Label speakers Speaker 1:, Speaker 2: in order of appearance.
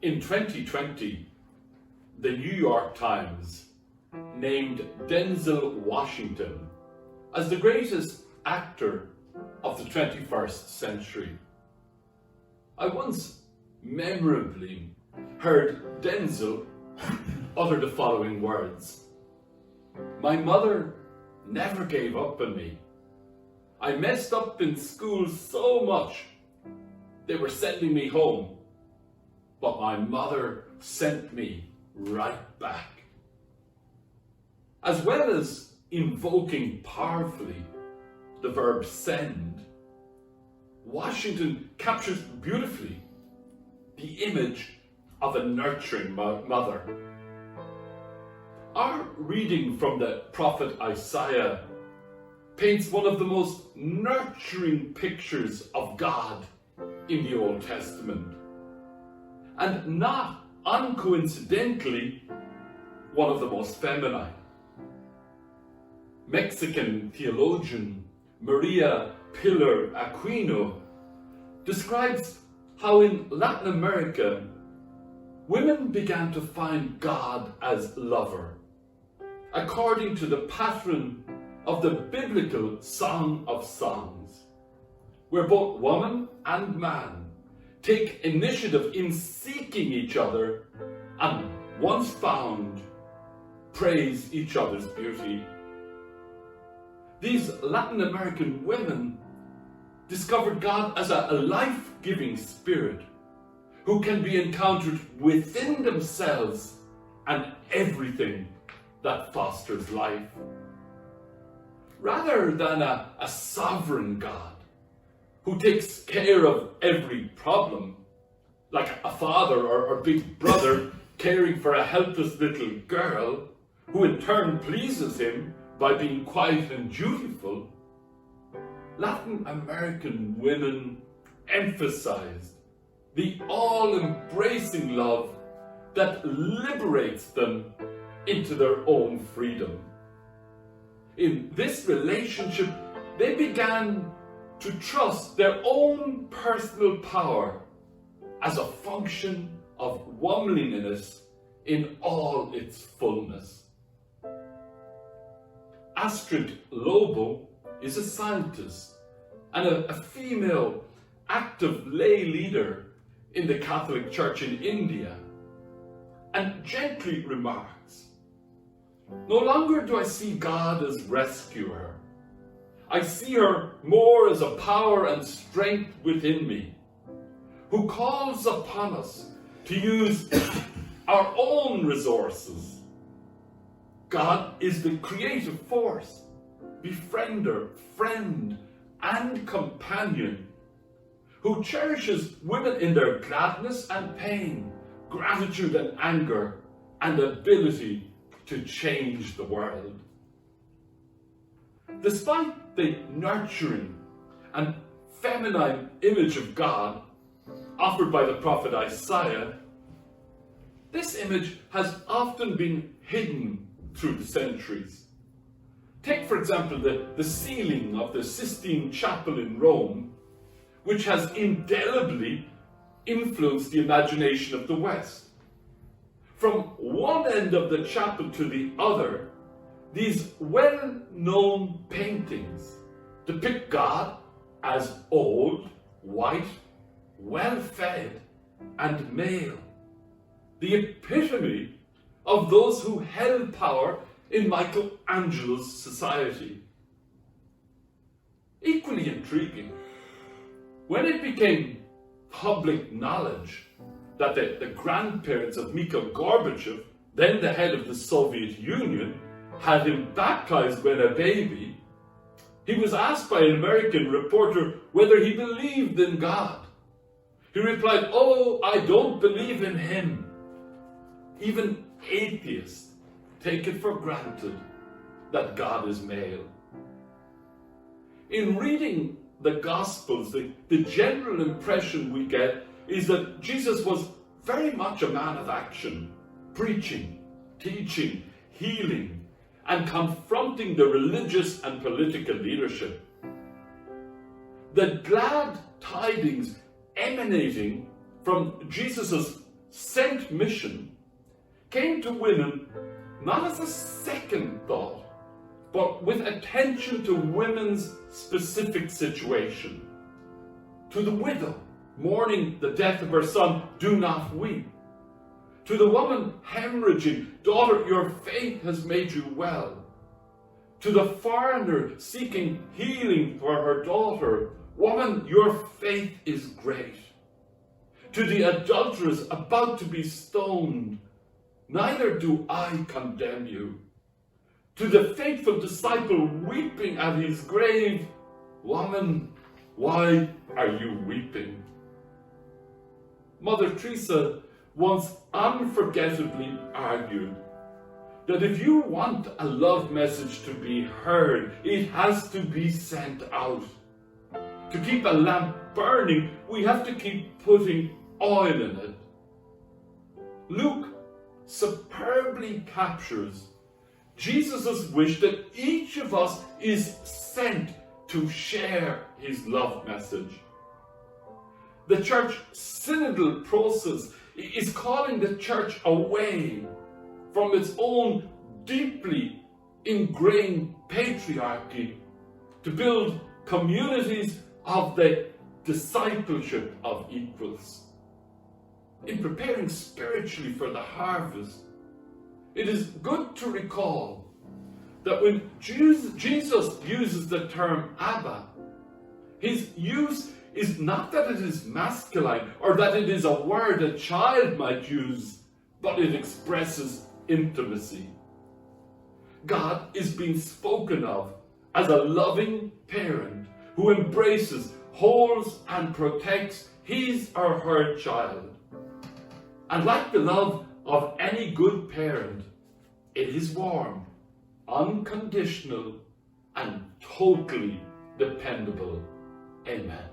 Speaker 1: In 2020, the New York Times named Denzel Washington as the greatest actor of the 21st century. I once memorably heard Denzel utter the following words: "My mother never gave up on me. I messed up in school so much, they were sending me home, but my mother sent me right back." As well as invoking powerfully the verb send, Washington captures beautifully the image of a nurturing mother. Our reading from the prophet Isaiah paints one of the most nurturing pictures of God in the Old Testament, and not uncoincidentally, one of the most feminine. Mexican theologian Maria Pilar Aquino describes how in Latin America, women began to find God as lover, according to the pattern of the biblical Song of Songs, where both woman and man take initiative in seeking each other and, once found, praise each other's beauty. These Latin American women discovered God as a life-giving spirit who can be encountered within themselves and everything that fosters life. Rather than a sovereign God who takes care of every problem, like a father or big brother caring for a helpless little girl, who in turn pleases him by being quiet and dutiful, Latin American women emphasized the all-embracing love that liberates them into their own freedom. In this relationship, they began to trust their own personal power as a function of womanliness in all its fullness. Astrid Lobo is a scientist and a female active lay leader in the Catholic Church in India, and gently remarks, "No longer do I see God as rescuer. I see her more as a power and strength within me, who calls upon us to use our own resources. God is the creative force, befriender, friend, and companion, who cherishes women in their gladness and pain, gratitude and anger, and ability to change the world." Despite the nurturing and feminine image of God offered by the prophet Isaiah, this image has often been hidden through the centuries. Take, for example, the ceiling of the Sistine Chapel in Rome, which has indelibly influenced the imagination of the West. From one end of the chapel to the other, these well-known paintings depict God as old, white, well-fed, and male, the epitome of those who held power in Michelangelo's society. Equally intriguing, when it became public knowledge that the grandparents of Mikhail Gorbachev, then the head of the Soviet Union, had him baptized when a baby, he was asked by an American reporter whether he believed in God. He replied, "Oh, I don't believe in him." Even atheists take it for granted that God is male. In reading the Gospels, the general impression we get is that Jesus was very much a man of action, preaching, teaching, healing, and confronting the religious and political leadership. The glad tidings emanating from Jesus' sent mission came to women not as a second thought, but with attention to women's specific situation. To the widow mourning the death of her son, do not weep. To the woman hemorrhaging, daughter, your faith has made you well. To the foreigner seeking healing for her daughter, woman, your faith is great. To the adulteress about to be stoned, neither do I condemn you. To the faithful disciple weeping at his grave, woman, why are you weeping? Mother Teresa once unforgettably argued that if you want a love message to be heard, it has to be sent out. To keep a lamp burning, we have to keep putting oil in it. Luke superbly captures Jesus' wish that each of us is sent to share his love message. The church synodal process is calling the church away from its own deeply ingrained patriarchy to build communities of the discipleship of equals. In preparing spiritually for the harvest, it is good to recall that when Jesus uses the term Abba, his use is not that it is masculine or that it is a word a child might use, but it expresses intimacy. God is being spoken of as a loving parent who embraces, holds and protects his or her child. And like the love of any good parent, it is warm, unconditional, and totally dependable. Amen.